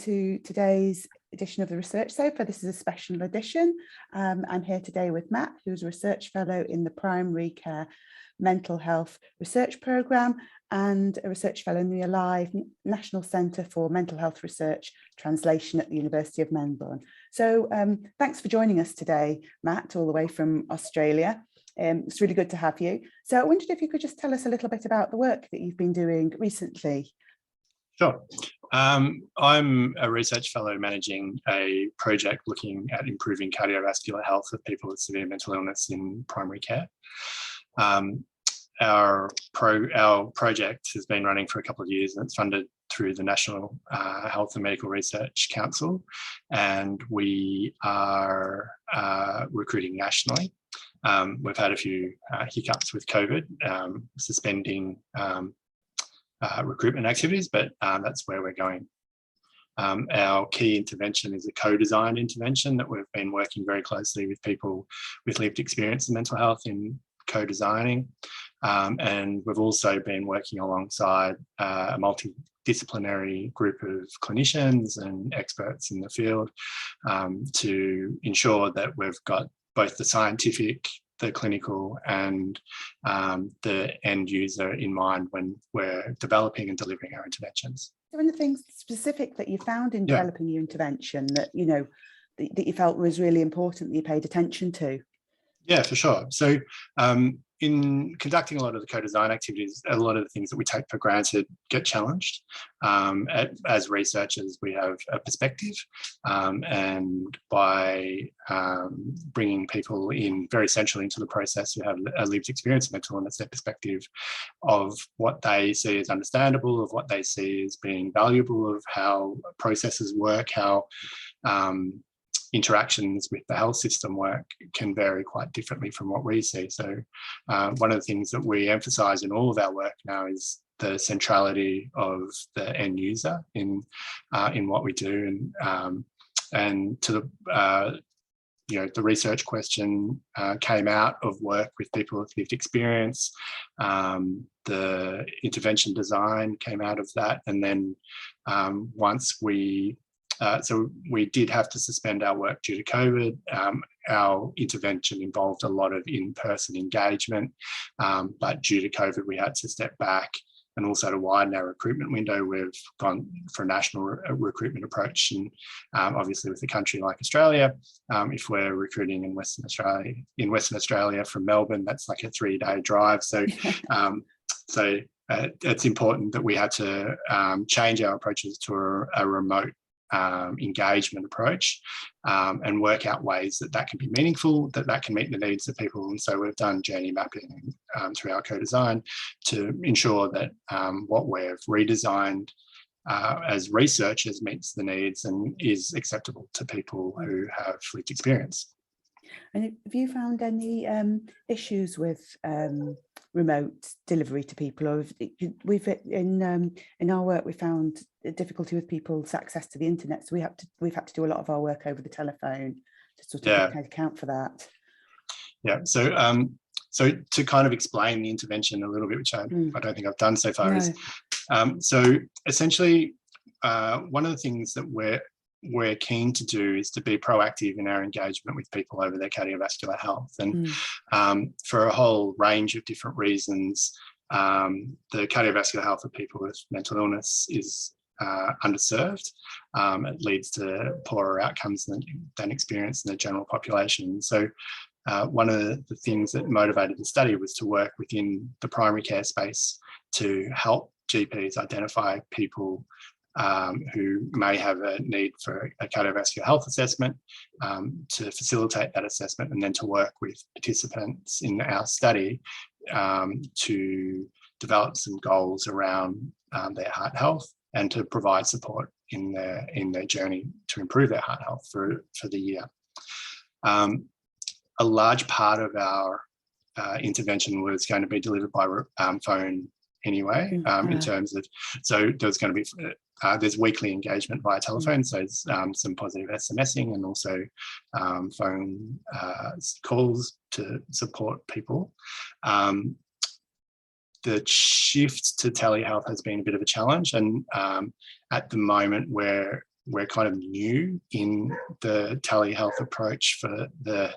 to today's edition of the Research Sofa. This is a special edition. I'm here today with Matt, who's a research fellow in the Primary Care Mental Health Research Programme and a research fellow in the Alive National Centre for Mental Health Research Translation at the University of Melbourne. So thanks for joining us today, Matt, all the way from Australia. It's really good to have you. So I wondered if you could just tell us a little bit about the work that you've been doing recently. Sure. I'm a research fellow managing a project looking at improving cardiovascular health of people with severe mental illness in primary care. Our project has been running for a couple of years, and it's funded through the National Health and Medical Research Council, and we are recruiting nationally. We've had a few hiccups with COVID, suspending recruitment activities, but that's where we're going. Our key intervention is a co-designed intervention that we've been working very closely with people with lived experience in mental health in co-designing. And we've also been working alongside a multidisciplinary group of clinicians and experts in the field to ensure that we've got both the scientific, the clinical and the end user in mind when we're developing and delivering our interventions. Is there anything specific that you found in developing your intervention that that you felt was really important that you paid attention to? Yeah, for sure. So in conducting a lot of the co-design activities, a lot of the things that we take for granted get challenged. As researchers, we have a perspective, and by bringing people in very centrally into the process who have a lived experience of mental illness, their perspective of what they see as understandable, of what they see as being valuable, of how processes work, how interactions with the health system work can vary quite differently from what we see. So one of the things that we emphasize in all of our work now is the centrality of the end user in what we do, and to the the research question came out of work with people with lived experience. The intervention design came out of that, and then once we so we did have to suspend our work due to COVID. Our intervention involved a lot of in-person engagement, but due to COVID, we had to step back, and also to widen our recruitment window, we've gone for a national recruitment approach. And obviously with a country like Australia, if we're recruiting in Western Australia from Melbourne, that's like a 3-day drive. So, it's important that we had to change our approaches to a remote engagement approach, and work out ways that can be meaningful, that can meet the needs of people. And so we've done journey mapping through our co-design to ensure that what we've redesigned as researchers meets the needs and is acceptable to people who have lived experience. And have you found any issues with remote delivery to people, or we've in our work we found a difficulty with people's access to the internet, so we've had to do a lot of our work over the telephone to sort of kind of account for that. Yeah. So to kind of explain the intervention a little bit, which I don't think I've done so far, is so essentially one of the things that we're keen to do is to be proactive in our engagement with people over their cardiovascular health. And for a whole range of different reasons, the cardiovascular health of people with mental illness is underserved. It leads to poorer outcomes than experienced in the general population. So one of the things that motivated the study was to work within the primary care space to help GPs identify people who may have a need for a cardiovascular health assessment, to facilitate that assessment, and then to work with participants in our study to develop some goals around their heart health and to provide support in their journey to improve their heart health for the year. A large part of our intervention was going to be delivered by phone anyway, in terms of, so there's going to be there's weekly engagement via telephone, so it's some positive SMSing and also phone calls to support people. The shift to telehealth has been a bit of a challenge, and at the moment we're we're kind of new in the telehealth approach for the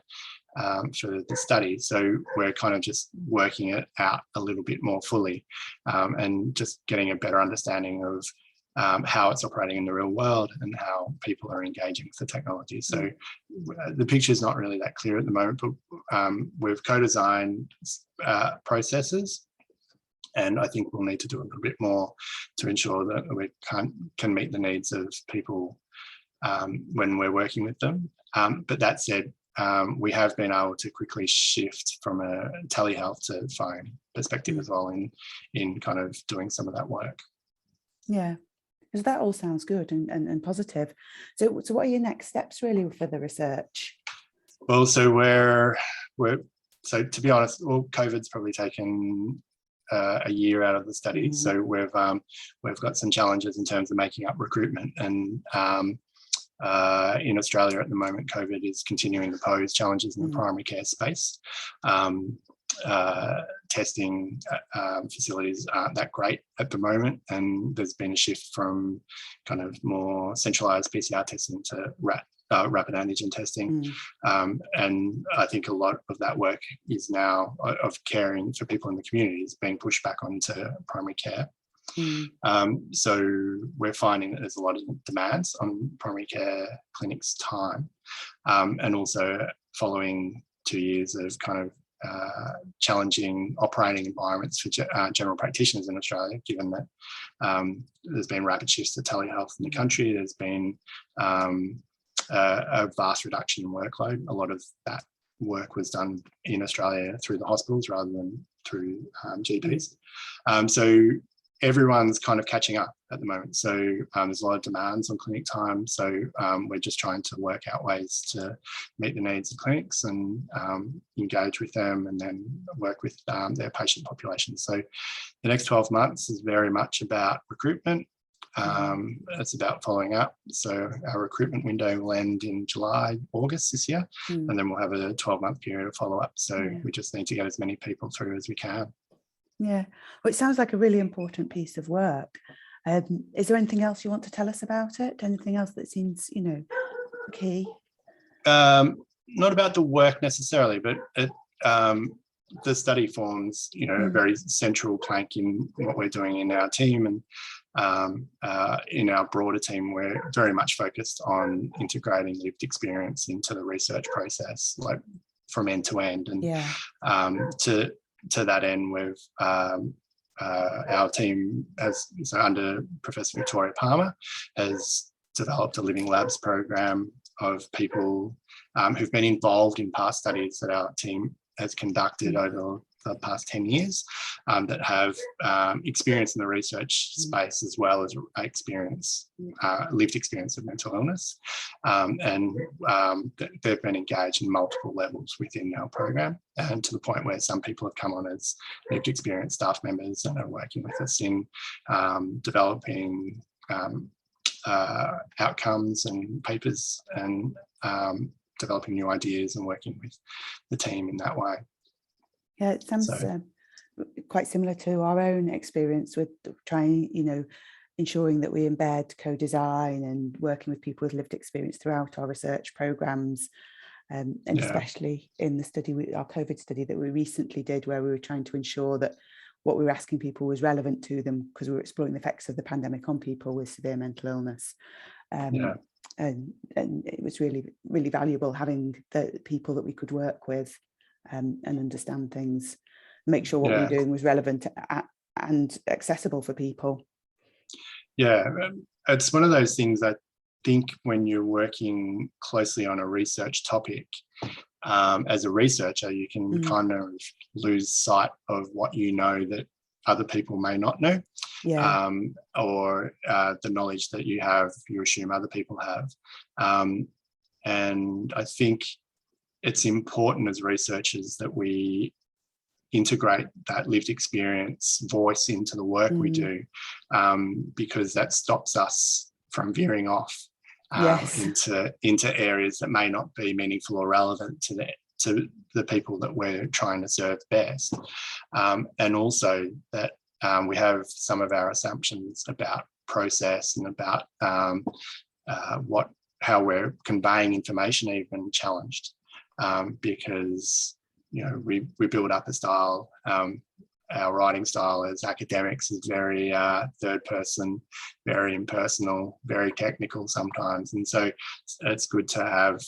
study. So we're kind of just working it out a little bit more fully, and just getting a better understanding of how it's operating in the real world and how people are engaging with the technology. So the picture is not really that clear at the moment, but we've co-designed processes, and I think we'll need to do a little bit more to ensure that we can meet the needs of people when we're working with them. But that said, we have been able to quickly shift from a telehealth to phone perspective as well in kind of doing some of that work. Yeah, because that all sounds good and positive. So what are your next steps really for the research? Well, so so to be honest, well, COVID's probably taken a year out of the study. So we've got some challenges in terms of making up recruitment, and in Australia at the moment, COVID is continuing to pose challenges in the primary care space. Testing facilities aren't that great at the moment, and there's been a shift from kind of more centralised PCR testing to rapid antigen testing. And I think a lot of that work is now of caring for people in the community is being pushed back onto primary care. So we're finding that there's a lot of demands on primary care clinics' time, and also following 2 years of kind of challenging operating environments for general practitioners in Australia, given that there's been rapid shifts to telehealth in the country. There's been a vast reduction in workload. A lot of that work was done in Australia through the hospitals rather than through GPs. So everyone's kind of catching up at the moment. So there's a lot of demands on clinic time. So we're just trying to work out ways to meet the needs of clinics and engage with them, and then work with their patient population. So the next 12 months is very much about recruitment. It's about following up. So our recruitment window will end in July, August this year, and then we'll have a 12-month period of follow-up. So we just need to get as many people through as we can. Yeah. Well, it sounds like a really important piece of work. Is there anything else you want to tell us about it? Anything else that seems, key? Not about the work necessarily, but the study forms, a very central plank in what we're doing in our team, and in our broader team, we're very much focused on integrating lived experience into the research process, like from end to end. And to that end, we've our team under Professor Victoria Palmer has developed a Living Labs program of people who've been involved in past studies that our team has conducted over the past 10 years, that have experience in the research space as well as lived experience of mental illness. And they've been engaged in multiple levels within our program, and to the point where some people have come on as lived experience staff members and are working with us in developing outcomes and papers, and developing new ideas and working with the team in that way. Yeah, it sounds quite similar to our own experience with trying, ensuring that we embed co-design and working with people with lived experience throughout our research programs, and especially in the study, our COVID study that we recently did, where we were trying to ensure that what we were asking people was relevant to them, because we were exploring the effects of the pandemic on people with severe mental illness. And it was really, really valuable having the people that we could work with and understand things, make sure what we were doing was relevant and accessible for people. Yeah, it's one of those things I think when you're working closely on a research topic, as a researcher, you can kind of lose sight of what you know that other people may not know, or the knowledge that you have, you assume other people have. And I think it's important as researchers that we integrate that lived experience voice into the work we do, because that stops us from veering off into areas that may not be meaningful or relevant to the people that we're trying to serve best. And also that we have some of our assumptions about process and about how we're conveying information even challenged, because we build up a style. Our writing style as academics is very third person, very impersonal, very technical sometimes. And so it's good to have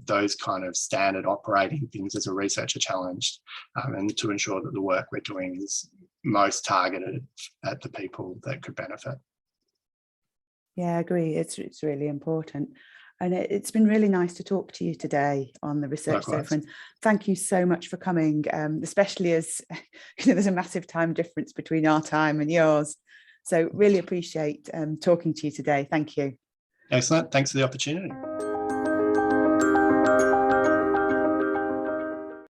those kind of standard operating things as a researcher challenged, and to ensure that the work we're doing is most targeted at the people that could benefit. Yeah, I agree. It's really important. And it's been really nice to talk to you today on the research sofa. And thank you so much for coming, especially as there's a massive time difference between our time and yours. So really appreciate talking to you today. Thank you. Excellent. Thanks for the opportunity.